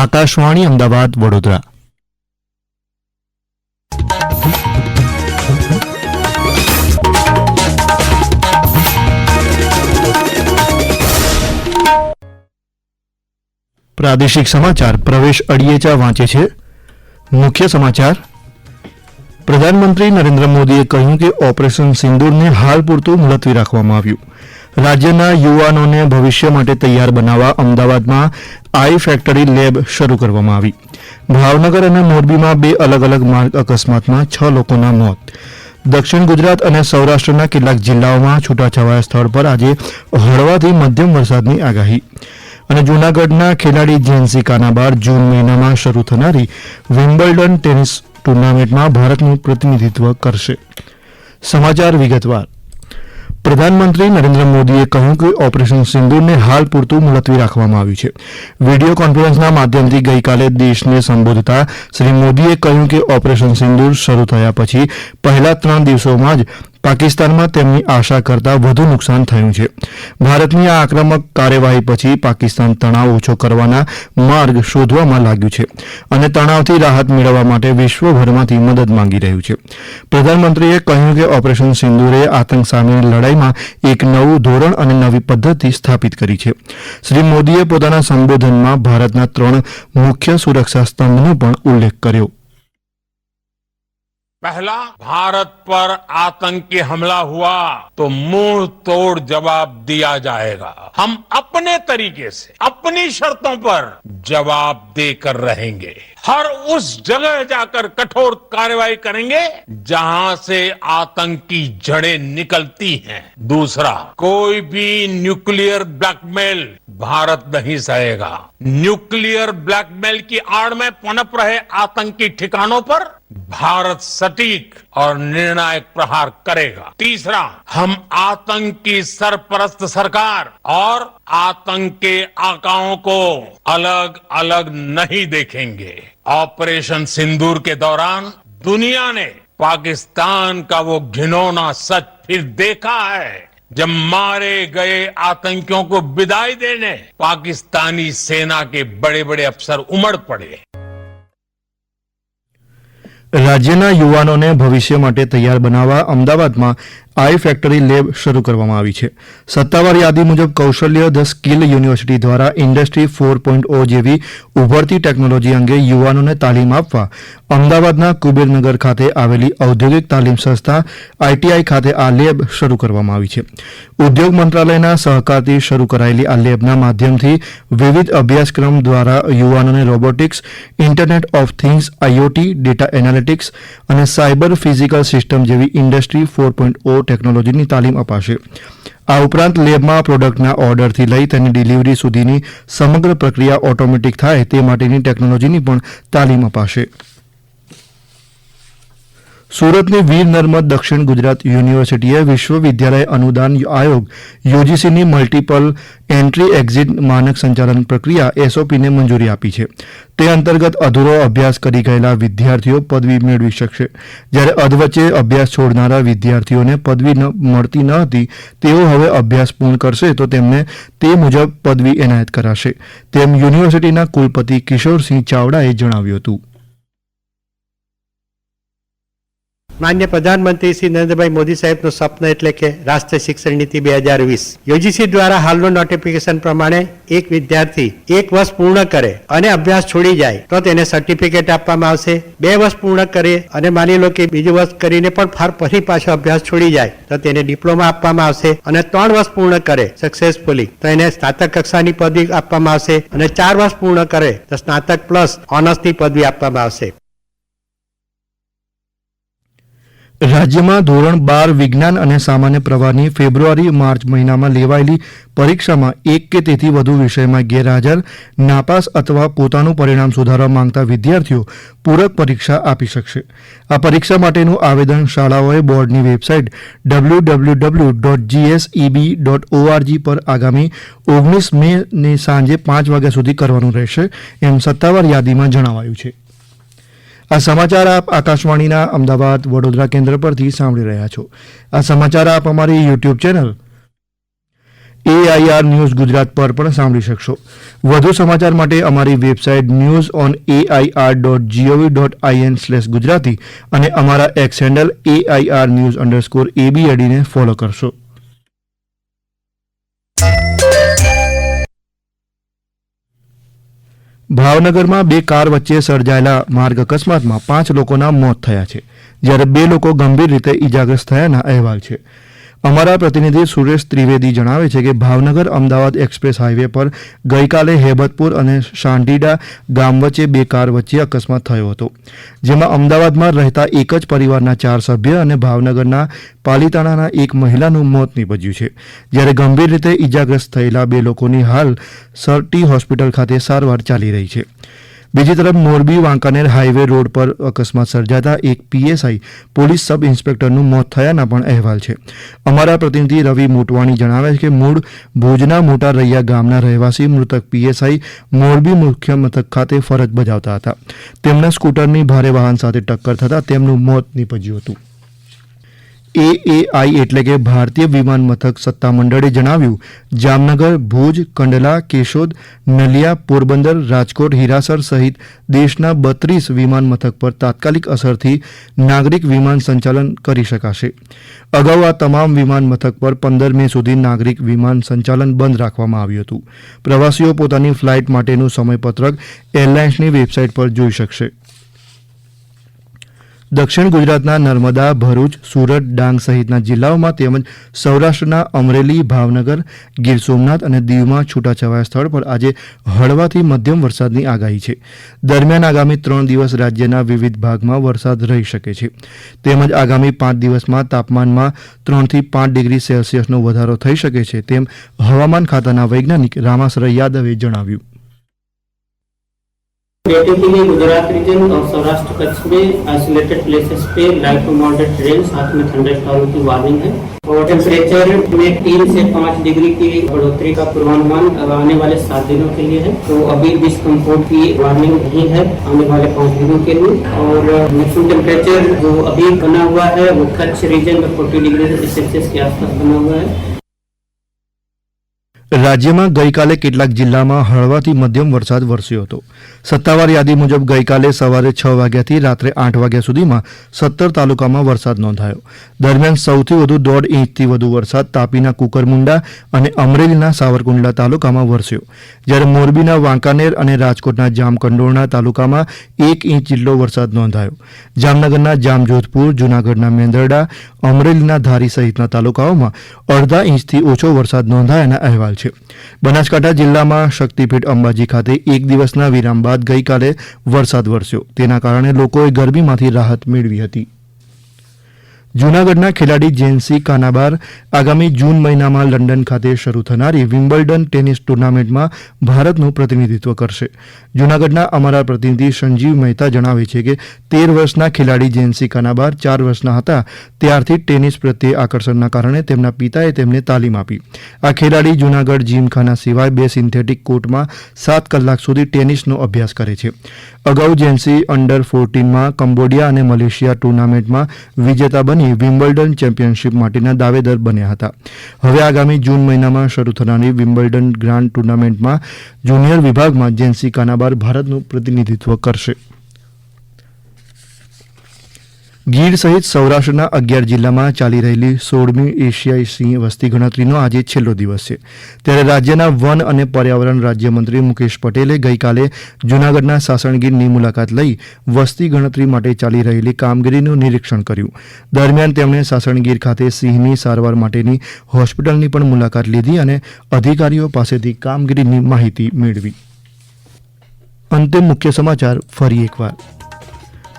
આકાશવાણી અમદાવાદ વડોદરા. પ્રાદેશિક સમાચાર પ્રવેશ અડિયેચા વાંચે છે. મુખ્ય સમાચાર. પ્રધાનમંત્રી નરેન્દ્ર મોદીએ કહ્યું કે ઓપરેશન સિંદૂરને હાલ પૂરતું મુલતવી રાખવામાં આવ્યું. રાજ્યના યુવાનોને ભવિષ્ય માટે તૈયાર બનાવવા અમદાવાદમાં આઈ ફેક્ટરી લેબ શરૂ કરવામાં આવી. ભાવનગર અને મોરબીમાં 2 અલગ અલગ માર્ગ અકસ્માતમાં 6 લોકોના મોત. દક્ષિણ ગુજરાત અને સૌરાષ્ટ્રના કેટલાક જિલ્લાઓમાં છૂટાછવાયા સ્થળ પર આજે હળવાથી મધ્યમ વરસાદની આગાહી. અને જૂનાગઢના ખેલાડી જેન્સી કાનાબાર જૂન મહિનામાં શરૂ થનારી વિમ્બલ્ડન ટેનિસ ટુર્નામેન્ટમાં ભારતનું પ્રતિનિધિત્વ કરશે. સમાચાર વિગતવાર. પ્રધાનમંત્રી નરેન્દ્ર મોદીએ કહ્યું કે ઓપરેશન સિંદૂરને હાલ પૂરતું મુલતવી રાખવામાં આવ્યું છે. વિડીયો કોન્ફરન્સના માધ્યમથી ગઈકાલે દેશને સંબોધતા શ્રી મોદીએ કહ્યું કે ઓપરેશન સિંદૂર શરૂ થયા પછી પહેલા 3 દિવસોમાં જ પાકિસ્તાનમાં તેમની આશા કરતાં વધુ નુકસાન થયું છે. ભારતની આ આક્રમક કાર્યવાહી પછી પાકિસ્તાન તણાવ ઓછો કરવાના માર્ગ શોધવામાં લાગ્યું છે અને તણાવથી રાહત મેળવવા માટે વિશ્વભરમાંથી મદદ માંગી રહ્યું છે. પ્રધાનમંત્રીએ કહ્યું કે ઓપરેશન સિંદૂરે આતંક સામેની લડાઈમાં એક નવું ધોરણ અને નવી પદ્ધતિ સ્થાપિત કરી છે. શ્રી મોદીએ પોતાના સંબોધનમાં ભારતના 3 મુખ્ય સુરક્ષા સ્તંભનો પણ ઉલ્લેખ કર્યો. पहला, भारत पर आतंकी हमला हुआ तो मुंह तोड़ जवाब दिया जाएगा. हम अपने तरीके से अपनी शर्तों पर जवाब देकर रहेंगे. हर उस जगह जाकर कठोर कार्रवाई करेंगे जहां से आतंक की जड़ें निकलती हैं. दूसरा, कोई भी न्यूक्लियर ब्लैकमेल भारत नहीं सहेगा. न्यूक्लियर ब्लैकमेल की आड़ में पनप रहे आतंकी ठिकानों पर भारत सटीक और निर्णायक प्रहार करेगा. तीसरा, हम आतंक की सरपरस्त सरकार और आतंक के आकाओं को अलग अलग नहीं देखेंगे. ऑपरेशन सिंदूर के दौरान दुनिया ने पाकिस्तान का वो घिनौना सच फिर देखा है जब मारे गए आतंकियों को विदाई देने पाकिस्तानी सेना के बड़े बड़े अफसर उमड़ पड़े. રાજ્યના યુવાનોને ભવિષ્ય માટે તૈયાર બનાવવા અમદાવાદમાં આઈ ફેક્ટરી લેબ શરૂ કરવામાં આવી છે. સત્તાવાર યાદી મુજબ કૌશલ્ય ધ સ્કિલ યુનિવર્સિટી દ્વારા ઇન્ડસ્ટ્રી 4.0 જેવી ઉભરતી ટેકનોલોજી અંગે યુવાનોને તાલીમ આપવા અમદાવાદના કુબેરનગર ખાતે આવેલી ઔદ્યોગિક તાલીમ સંસ્થા આઈટીઆઈ ખાતે આ લેબ શરૂ કરવામાં આવી છે. ઉદ્યોગ મંત્રાલયના સહકારથી શરૂ કરાયેલી આ લેબના માધ્યમથી વિવિધ અભ્યાસક્રમ દ્વારા યુવાનોને robotics, internet of things, IoT, data analytics અને સાયબર ફિઝિકલ સિસ્ટમ જેવી ઇન્ડસ્ટ્રી 4.0 ટેકનોલોજીની તાલીમ અપાશે. આ ઉપરાંત લેબમાં પ્રોડક્ટના ઓર્ડરથી લઈ તેની ડિલિવરી સુધીની સમગ્ર પ્રક્રિયા ઓટોમેટિક થાય તે માટેની ટેકનોલોજીની પણ તાલીમ અપાશે. સુરતની વીર નર્મદ દક્ષિણ ગુજરાત યુનિવર્સિટીએ વિશ્વવિદ્યાલય અનુદાન આયોગ યુજીસીની મલ્ટિપલ એન્ટ્રી એક્ઝિટ માનક સંચાલન પ્રક્રિયા એસઓપીને મંજૂરી આપી છે. તે અંતર્ગત અધૂરો અભ્યાસ કરી ગયેલા વિદ્યાર્થીઓ પદવી મેળવી શકશે, જ્યારે અધવચ્ચે અભ્યાસ છોડનારા વિદ્યાર્થીઓને પદવી મળતી ન હતી તેઓ હવે અભ્યાસ પૂર્ણ કરશે તો તેમને તે મુજબ પદવી એનાયત કરાશે, તેમ યુનિવર્સિટીના કુલપતિ કિશોરસિંહ ચાવડાએ જણાવ્યું હતું. માન્ય પ્રધાનમંત્રી શ્રી નરેન્દ્રભાઈ મોદી સાહેબનું સ્વપ્ન એટલે કે રાષ્ટ્રીય શિક્ષણ નીતિ 2020. યુજીસી દ્વારા હાલનું નોટિફિકેશન પ્રમાણે એક વિદ્યાર્થી 1 વર્ષ પૂર્ણ કરે અને અભ્યાસ છોડી જાય તો તેને સર્ટિફિકેટ આપવામાં આવશે. 2 વર્ષ પૂર્ણ કરે અને માની લો કે બીજું વર્ષ કરીને પણ ફરી પાછો અભ્યાસ છોડી જાય તો તેને ડિપ્લોમા આપવામાં આવશે. અને 3 વર્ષ પૂર્ણ કરે સક્સેસફુલી તો એને સ્નાતક કક્ષાની પદવી આપવામાં આવશે. અને 4 વર્ષ પૂર્ણ કરે તો સ્નાતક પ્લસ ઓનર્સની પદવી આપવામાં આવશે. રાજ્યમાં ધોરણ 12 વિજ્ઞાન અને સામાન્ય પ્રવાહની ફેબ્રુઆરી-માર્ચ મહિનામાં લેવાયેલી પરીક્ષામાં 1 કે તેથી વધુ વિષયમાં ગેરહાજર, નાપાસ અથવા પોતાનું પરિણામ સુધારવા માંગતા વિદ્યાર્થીઓ પૂરક પરીક્ષા આપી શકશે. આ પરીક્ષા માટેનું આવેદન શાળાઓએ બોર્ડની વેબસાઇટ www.gseb.org પર આગામી 19 મેને સાંજે 5 વાગ્યા સુધી કરવાનું રહેશે, એમ સત્તાવાર યાદીમાં જણાવાયું છે. આ સમાચાર આપ આકાશવાણીના અમદાવાદ વડોદરા કેન્દ્ર પરથી સાંભળી રહ્યા છો. આ સમાચાર આપ અમારી YouTube channel AIR news Gujarat પર પણ સાંભળી શકશો. વધુ સમાચાર માટે અમારી વેબસાઇટ news.air.gov.in/gujarati અને અમારા એક્સ હેન્ડલ AIR_news_ABAD ને ફોલો કરશો. ભાવનગરમાં બે કાર વચ્ચે સર્જાયેલા માર્ગ અકસ્માતમાં 5 લોકોના મોત થયા છે, જ્યારે 2 લોકો ગંભીર રીતે ઈજાગ્રસ્ત થયાના અહેવાલ છે. અમારા પ્રતિનિધિ સુરેશ ત્રિવેદી જણાવે છે કે ભાવનગર અમદાવાદ એક્સપ્રેસ હાઈવે પર ગઈકાલે હેબતપુર અને શાંઢીડા ગામ વચ્ચે બે કાર વચ્ચે અકસ્માત થયો હતો, જેમાં અમદાવાદમાં રહેતા એક જ પરિવારના 4 સભ્ય અને ભાવનગરના પાલીતાણાના એક મહિલાનું મોત નીપજ્યું છે, જ્યારે ગંભીર રીતે ઈજાગ્રસ્ત થયેલા 2 લોકોની હાલ સરટી હોસ્પિટલ ખાતે સારવાર ચાલી રહી છે. બીજી તરફ મોરબી વાંકાનેર હાઈવે રોડ પર અકસ્માત સર્જાતા એક PSI પોલીસ સબ ઇન્સ્પેક્ટરનું મોત થયાના પણ અહેવાલ છે. અમારા પ્રતિનિધિ રવિ મોટવાણી જણાવે છે કે મૂળ ભુજના મોટા રૈયા ગામના રહેવાસી મૃતક PSI મોરબી મુખ્ય મથક ખાતે ફરજ બજાવતા હતા. તેમના સ્કૂટરની ભારે વાહન સાથે ટક્કર થતાં તેમનું મોત નીપજ્યું હતું. AAI એટલે કે ભારતીય વિમાન મથક સત્તામંડળે જણાવ્યું, જામનગર, ભુજ, કંડલા, કેશોદ, નલિયા, પોરબંદર, રાજકોટ, હીરાસર સહિત દેશના 32 વિમાન મથક પર તાત્કાલિક અસરથી નાગરિક વિમાન સંચાલન કરી શકાશે. અગાઉ આ તમામ વિમાન મથક પર 15 મે સુધી નાગરિક વિમાન સંચાલન બંધ રાખવામાં આવ્યું હતું. પ્રવાસીઓ પોતાની ફ્લાઇટ માટેનું સમયપત્રક એરલાઇન્સની વેબસાઇટ પર જોઈ શકશે. દક્ષિણ ગુજરાતના નર્મદા, ભરૂચ, સુરત, ડાંગ સહિતના જિલ્લાઓમાં તેમજ સૌરાષ્ટ્રના અમરેલી, ભાવનગર, ગીર સોમનાથ અને દીવમાં છૂટાછવાયા સ્થળ પર આજે હળવાથી મધ્યમ વરસાદની આગાહી છે. દરમિયાન આગામી 3 દિવસ રાજ્યના વિવિધ ભાગમાં વરસાદ રહી શકે છે. તેમજ આગામી 5 દિવસમાં તાપમાનમાં 3 થી 5 ડિગ્રી સેલ્સિયસનો વધારો થઈ શકે છે, તેમ હવામાન ખાતાના વૈજ્ઞાનિક રામાસર યાદવે જણાવ્યું. रिलेटिवली गुजरात रीजन और सौराष्ट्र कच्छ में आइसोलेटेड प्लेसेस पे लाइट टू मॉडरेट रेन साथ में थंडरस्टॉर्म की वार्निंग है और टेम्परेचर में 3 से 5 डिग्री की बढ़ोतरी का पूर्वानुमान आने वाले 7 दिनों के लिए है. तो अभी डिस्कम्फर्ट की वार्निंग नहीं है आने वाले 5 दिनों के लिए. और मैक्सिमम टेम्परेचर जो अभी बना हुआ है वो कच्छ रीजन में 40 डिग्री सेल्सियस के आसपास बना हुआ है. રાજ્યમાં ગઈકાલે કેટલાક જિલ્લામાં હળવાથી મધ્યમ વરસાદ વરસ્યો હતો. સત્તાવાર યાદી મુજબ ગઈકાલે સવારે 6 વાગ્યાથી રાત્રે 8 વાગ્યા સુધીમાં 17 તાલુકામાં વરસાદ નોંધાયો. દરમિયાન સૌથી વધુ 1.5 ઇંચથી વધુ વરસાદ તાપીના કુકરમુંડા અને અમરેલીના સાવરકુંડલા તાલુકામાં વરસ્યો, જ્યારે મોરબીના વાંકાનેર અને રાજકોટના જામકંડોરણા તાલુકામાં 1 ઇંચ જેટલો વરસાદ નોંધાયો. જામનગરના જામજોધપુર, જૂનાગઢના મેંદરડા, અમરેલીના ધારી સહિતના તાલુકાઓમાં અડધા ઇંચથી ઓછો વરસાદ નોંધાયાના અહેવાલ છે. બનાસકાંઠા જિલ્લામાં શક્તિપીઠ અંબાજી ખાતે એક દિવસના વિરામ બાદ ગઈકાલે વરસાદ વરસ્યો. તેના કારણે લોકોએ ગરમીમાંથી રાહત મેળવી હતી. જૂનાગઢના ખેલાડી જેન્સી કાનાબાર આગામી જૂન મહિનામાં લંડન ખાતે શરૂ થનારી વિમ્બલ્ડન ટેનિસ ટુર્નામેન્ટમાં ભારતનું પ્રતિનિધિત્વ કરશે. જૂનાગઢના અમારા પ્રતિનિધિ સંજીવ મહેતા જણાવે છે કે 13 વર્ષના ખેલાડી જેન્સી કાનાબાર 4 વર્ષના હતા ત્યારથી ટેનિસ પ્રત્યે આકર્ષણના કારણે તેમના પિતાએ તેમને તાલીમ આપી. આ ખેલાડી જૂનાગઢ જીમખાના સિવાય 2 સિન્થેટિક કોર્ટમાં 7 કલાક સુધી ટેનિસનો અભ્યાસ કરે છે. અગાઉ જેન્સી અંડર 14માં કંબોડિયા અને મલેશિયા ટુર્નામેન્ટમાં વિજેતા બની વિમ્બલ્ડન ચેમ્પિયનશિપ માટેના દાવેદાર બન્યા હતા. હવે આગામી જૂન મહિનામાં શરૂ થનારી વિમ્બલ્ડન ગ્રાન્ડ ટુર્નામેન્ટમાં જુનિયર વિભાગમાં જેન્સી કાનાબાર ભારતનું પ્રતિનિધિત્વ કરશે. ગીર સહિત સૌરાષ્ટ્રના 11 જિલ્લામાં ચાલી રહેલી 16મી એશિયાઈ સિંહ વસ્તી ગણતરીનો આજે છેલ્લો દિવસ છે, ત્યારે રાજ્યના વન અને પર્યાવરણ રાજ્યમંત્રી મુકેશ પટેલે ગઈકાલે જૂનાગઢના સાસણગીરની મુલાકાત લઈ વસ્તી ગણતરી માટે ચાલી રહેલી કામગીરીનું નિરીક્ષણ કર્યું. દરમિયાન તેમણે સાસણગીર ખાતે સિંહની સારવાર માટેની હોસ્પિટલની પણ મુલાકાત લીધી અને અધિકારીઓ પાસેથી કામગીરીની માહિતી મેળવી. અંતે મુખ્ય સમાચાર ફરી એકવાર.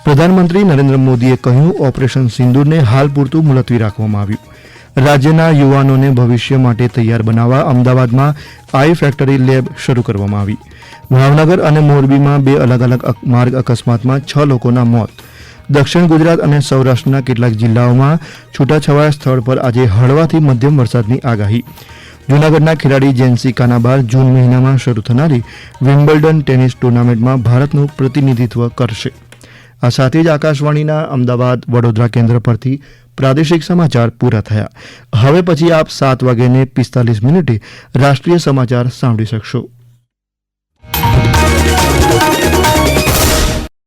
પ્રધાનમંત્રી નરેન્દ્ર મોદીએ કહ્યું, ઓપરેશન સિંદૂરને હાલ પૂરતું મુલતવી રાખવામાં આવ્યું. રાજ્યના યુવાનોને ભવિષ્ય માટે તૈયાર બનાવવા અમદાવાદમાં આઈ ફેક્ટરી લેબ શરૂ કરવામાં આવી. ભાવનગર અને મોરબીમાં 2 અલગ અલગ માર્ગ અકસ્માતમાં 6 લોકોના મોત. દક્ષિણ ગુજરાત અને સૌરાષ્ટ્રના કેટલાક જિલ્લાઓમાં છૂટાછવાયા સ્થળ પર આજે હળવાથી મધ્યમ વરસાદની આગાહી. જૂનાગઢના ખેલાડી જેન્સી કાનાબાર જૂન મહિનામાં શરૂ થનારી વિમ્બલ્ડન ટેનિસ ટુર્નામેન્ટમાં ભારતનું પ્રતિનિધિત્વ કરશે. આ સાથે જ આકાશવાણીના અમદાવાદ વડોદરા કેન્દ્ર પરથી પ્રાદેશિક સમાચાર પૂરા થયા। હવે પછી આપ 7:45 રાષ્ટ્રીય સમાચાર સાંભળી શકશો।